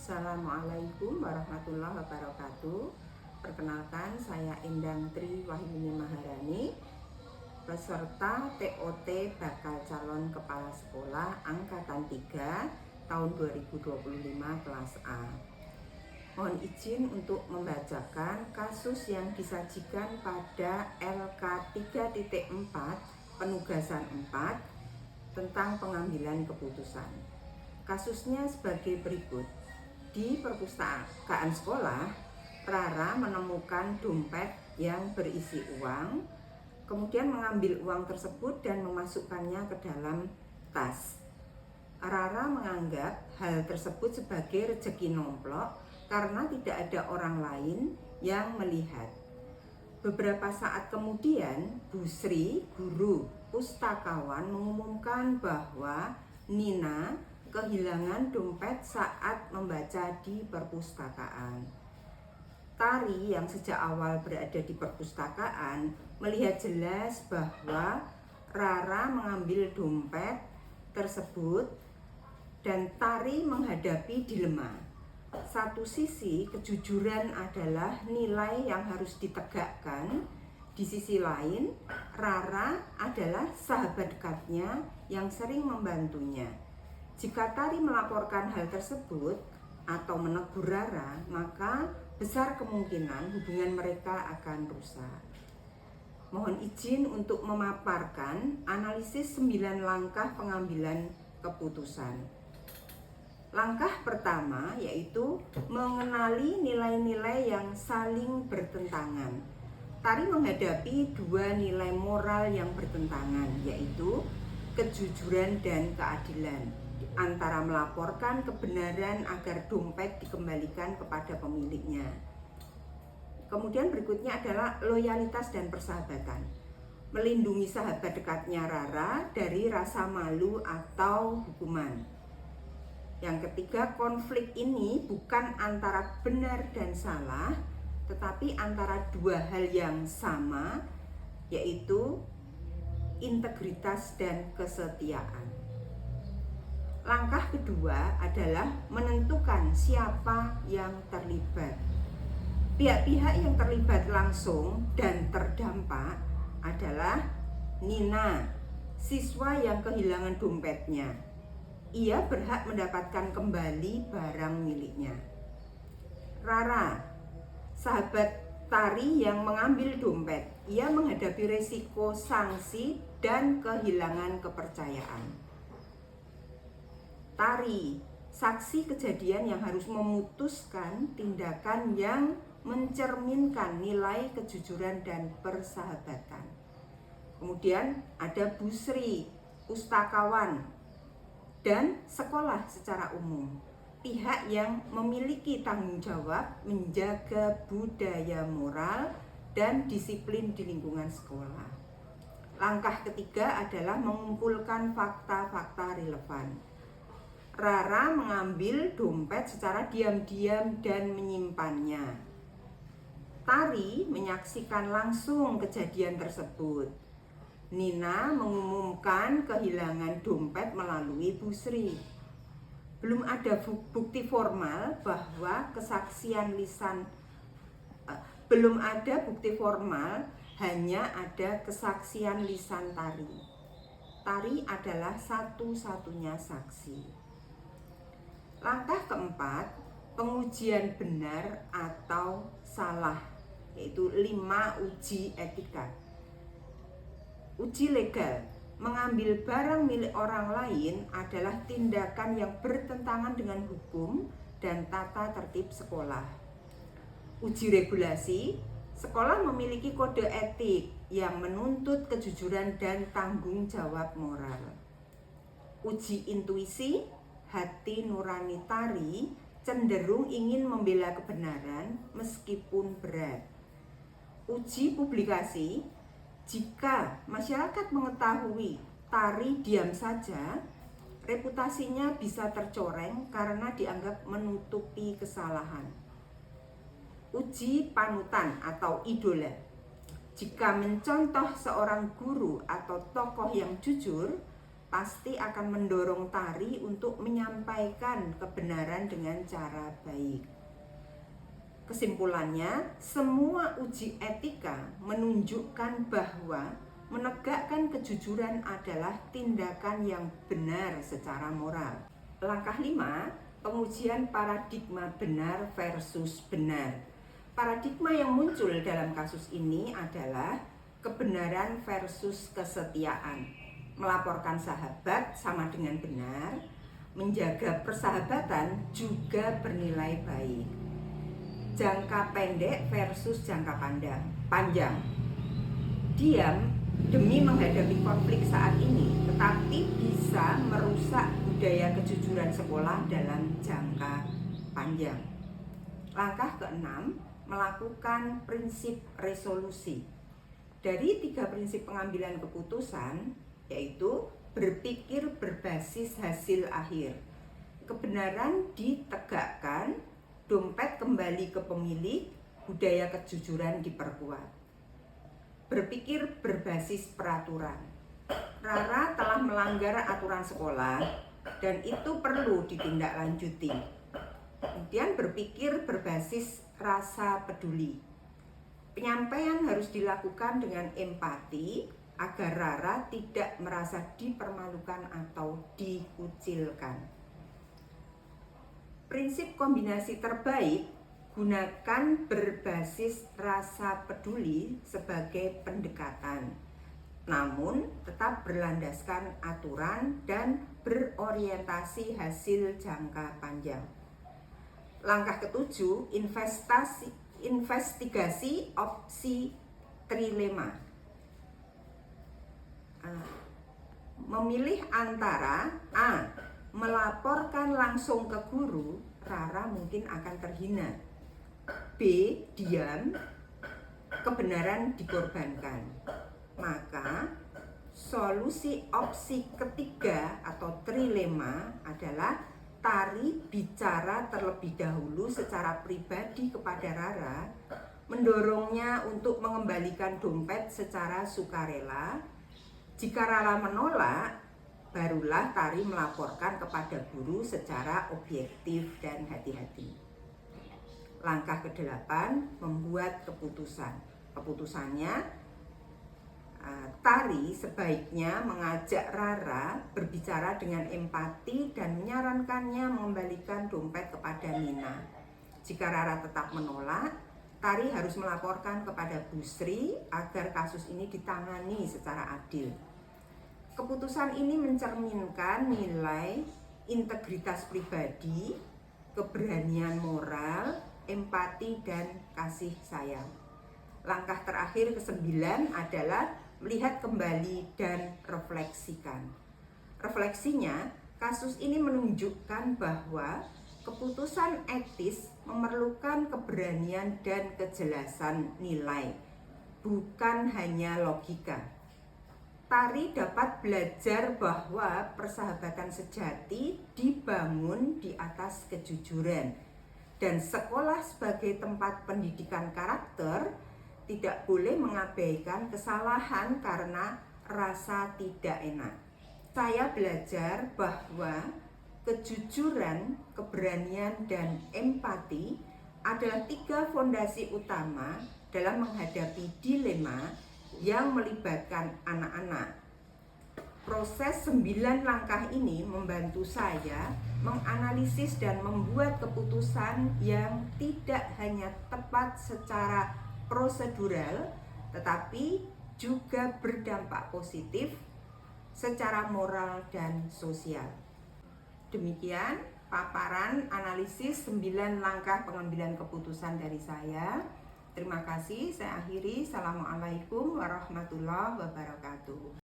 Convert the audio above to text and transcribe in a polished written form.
Assalamualaikum warahmatullahi wabarakatuh. Perkenalkan, saya Endang Tri Wahyuni Maharani, peserta TOT bakal calon kepala sekolah angkatan 3 tahun 2025 kelas A. Mohon izin untuk membacakan kasus yang disajikan pada LK 3.4 penugasan 4 tentang pengambilan keputusan. Kasusnya sebagai berikut. Di perpustakaan sekolah, Rara menemukan dompet yang berisi uang, kemudian mengambil uang tersebut dan memasukkannya ke dalam tas. Rara menganggap hal tersebut sebagai rezeki nomplok karena tidak ada orang lain yang melihat. Beberapa saat kemudian, Bu Sri, guru pustakawan, mengumumkan bahwa Nina kehilangan dompet saat membaca di perpustakaan. Tari yang sejak awal berada di perpustakaan melihat jelas bahwa Rara mengambil dompet tersebut dan Tari menghadapi dilema. Satu sisi, kejujuran adalah nilai yang harus ditegakkan. Di sisi lain, Rara adalah sahabat dekatnya yang sering membantunya. Jika Tari melaporkan hal tersebut atau menegur Rara, maka besar kemungkinan hubungan mereka akan rusak. Mohon izin untuk memaparkan analisis 9 langkah pengambilan keputusan. Langkah pertama yaitu mengenali nilai-nilai yang saling bertentangan. Tari menghadapi dua nilai moral yang bertentangan, yaitu kejujuran dan keadilan, antara melaporkan kebenaran agar dompet dikembalikan kepada pemiliknya. Kemudian berikutnya adalah loyalitas dan persahabatan. Melindungi sahabat dekatnya Rara dari rasa malu atau hukuman. Yang ketiga, konflik ini bukan antara benar dan salah, tetapi antara dua hal yang sama, yaitu integritas dan kesetiaan. Langkah kedua adalah menentukan siapa yang terlibat. Pihak-pihak yang terlibat langsung dan terdampak adalah Nina, siswa yang kehilangan dompetnya. Ia berhak mendapatkan kembali barang miliknya. Rara, sahabat Tari yang mengambil dompet. Ia menghadapi resiko sanksi dan kehilangan kepercayaan. Tari, saksi kejadian yang harus memutuskan tindakan yang mencerminkan nilai kejujuran dan persahabatan. Kemudian ada Bu Sri, pustakawan, dan sekolah secara umum, pihak yang memiliki tanggung jawab menjaga budaya moral dan disiplin di lingkungan sekolah. Langkah ketiga adalah mengumpulkan fakta-fakta relevan. Rara mengambil dompet secara diam-diam dan menyimpannya. Tari menyaksikan langsung kejadian tersebut. Nina mengumumkan kehilangan dompet melalui Bu Sri. Belum ada bukti formal bahwa kesaksian lisan, belum ada bukti formal, hanya ada kesaksian lisan Tari. Tari adalah satu-satunya saksi. Langkah keempat, pengujian benar atau salah, yaitu 5 uji etika. Uji legal, mengambil barang milik orang lain adalah tindakan yang bertentangan dengan hukum dan tata tertib sekolah. Uji regulasi, sekolah memiliki kode etik yang menuntut kejujuran dan tanggung jawab moral. Uji intuisi, hati nurani Tari cenderung ingin membela kebenaran meskipun berat. Uji publikasi, jika masyarakat mengetahui Tari diam saja, reputasinya bisa tercoreng karena dianggap menutupi kesalahan. Uji panutan atau idola, jika mencontoh seorang guru atau tokoh yang jujur, pasti akan mendorong Tari untuk menyampaikan kebenaran dengan cara baik. Kesimpulannya, semua uji etika menunjukkan bahwa menegakkan kejujuran adalah tindakan yang benar secara moral. Langkah 5, pengujian paradigma benar versus benar. Paradigma yang muncul dalam kasus ini adalah kebenaran versus kesetiaan. Melaporkan sahabat sama dengan benar, menjaga persahabatan juga bernilai baik. Jangka pendek versus jangka panjang. Diam demi menghadapi konflik saat ini, tetapi bisa merusak budaya kejujuran sekolah dalam jangka panjang. Langkah ke-6, melakukan prinsip resolusi. Dari 3 prinsip pengambilan keputusan, yaitu berpikir berbasis hasil akhir, kebenaran ditegakkan, dompet kembali ke pemilik, budaya kejujuran diperkuat. Berpikir berbasis peraturan. Rara telah melanggar aturan sekolah dan itu perlu ditindaklanjuti. Kemudian berpikir berbasis rasa peduli. Penyampaian harus dilakukan dengan empati agar Rara tidak merasa dipermalukan atau dikucilkan. Prinsip kombinasi terbaik, gunakan berbasis rasa peduli sebagai pendekatan, namun tetap berlandaskan aturan dan berorientasi hasil jangka panjang. Langkah ke-7, investigasi opsi trilema. Memilih antara A, melaporkan langsung ke guru, Rara mungkin akan terhina. B, diam, kebenaran dikorbankan. Maka solusi opsi ketiga atau trilema adalah Tari bicara terlebih dahulu secara pribadi kepada Rara, mendorongnya untuk mengembalikan dompet secara sukarela. Jika Rara menolak, barulah Tari melaporkan kepada guru secara objektif dan hati-hati. Langkah ke-8, membuat keputusan. Keputusannya, Tari sebaiknya mengajak Rara berbicara dengan empati dan menyarankannya mengembalikan dompet kepada Nina. Jika Rara tetap menolak, Tari harus melaporkan kepada Bu Sri agar kasus ini ditangani secara adil. Keputusan ini mencerminkan nilai integritas pribadi, keberanian moral, empati, dan kasih sayang. Langkah terakhir ke-9 adalah melihat kembali dan refleksikan. Refleksinya, kasus ini menunjukkan bahwa keputusan etis memerlukan keberanian dan kejelasan nilai, bukan hanya logika. Tari dapat belajar bahwa persahabatan sejati dibangun di atas kejujuran, dan sekolah sebagai tempat pendidikan karakter tidak boleh mengabaikan kesalahan karena rasa tidak enak. Saya belajar bahwa kejujuran, keberanian, dan empati adalah 3 fondasi utama dalam menghadapi dilema yang melibatkan anak-anak. Proses 9 langkah ini membantu saya menganalisis dan membuat keputusan yang tidak hanya tepat secara prosedural, tetapi juga berdampak positif secara moral dan sosial. Demikian paparan analisis 9 langkah pengambilan keputusan dari saya. Terima kasih, saya akhiri. Assalamualaikum warahmatullahi wabarakatuh.